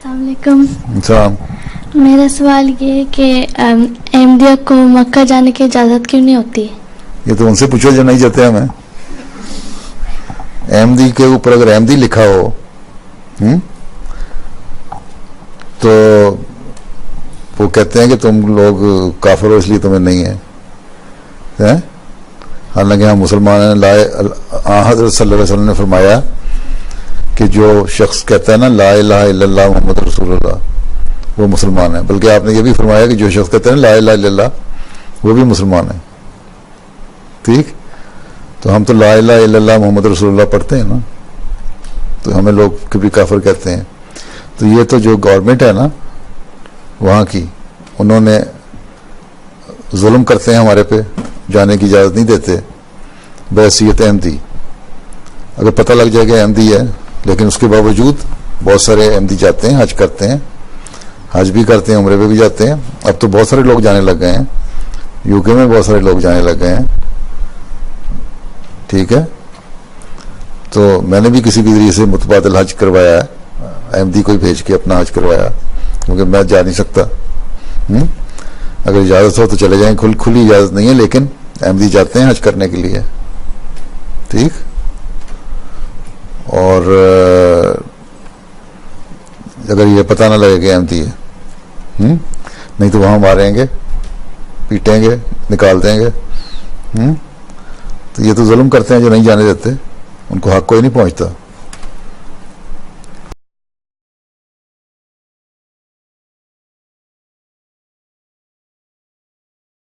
السلام علیکم. السلام. میرا سوال یہ ہے کہ احمدیہ کو مکہ جانے کی اجازت کیوں نہیں ہوتی؟ یہ تو ان سے پوچھو جو نہیں جاتے. ہمیں احمدی کے اوپر اگر احمدی لکھا ہو تو وہ کہتے ہیں کہ تم لوگ کافر ہو اس لیے تمہیں نہیں ہے. حالانکہ ہم مسلمان ہیں. حضرت صلی اللہ علیہ وسلم نے فرمایا کہ جو شخص کہتا ہے نا لا الہ الا اللہ محمد رسول اللہ وہ مسلمان ہے. بلکہ آپ نے یہ بھی فرمایا کہ جو شخص کہتا ہے نا لا الہ الا اللہ وہ بھی مسلمان ہے. ٹھیک. تو ہم تو لا الہ الا اللہ محمد رسول اللہ پڑھتے ہیں نا, تو ہمیں لوگ کبھی کافر کہتے ہیں. تو یہ تو جو گورنمنٹ ہے نا وہاں کی, انہوں نے ظلم کرتے ہیں ہمارے پہ, جانے کی اجازت نہیں دیتے بحیثیت احمدی. اگر پتہ لگ جائے کہ احمدی ہے, لیکن اس کے باوجود بہت سارے احمدی جاتے ہیں, حج کرتے ہیں, حج بھی کرتے ہیں, عمرے پہ بھی جاتے ہیں. اب تو بہت سارے لوگ جانے لگ گئے ہیں, یو کے میں بہت سارے لوگ جانے لگ گئے ہیں. ٹھیک ہے. تو میں نے بھی کسی بھی ذریعے سے متبادل حج کروایا ہے, احمدی کو ہی بھیج کے اپنا حج کروایا, کیونکہ میں جا نہیں سکتا. اگر اجازت ہو تو چلے جائیں, کھلی اجازت نہیں ہے, لیکن احمدی جاتے ہیں حج کرنے کے لیے. ٹھیک. اور اگر یہ پتہ نہ لگے کہ احمدی ہے, نہیں تو وہاں ماریں گے, پیٹیں گے, نکال دیں گے. تو یہ تو ظلم کرتے ہیں جو نہیں جانے دیتے, ان کو حق کوئی نہیں پہنچتا.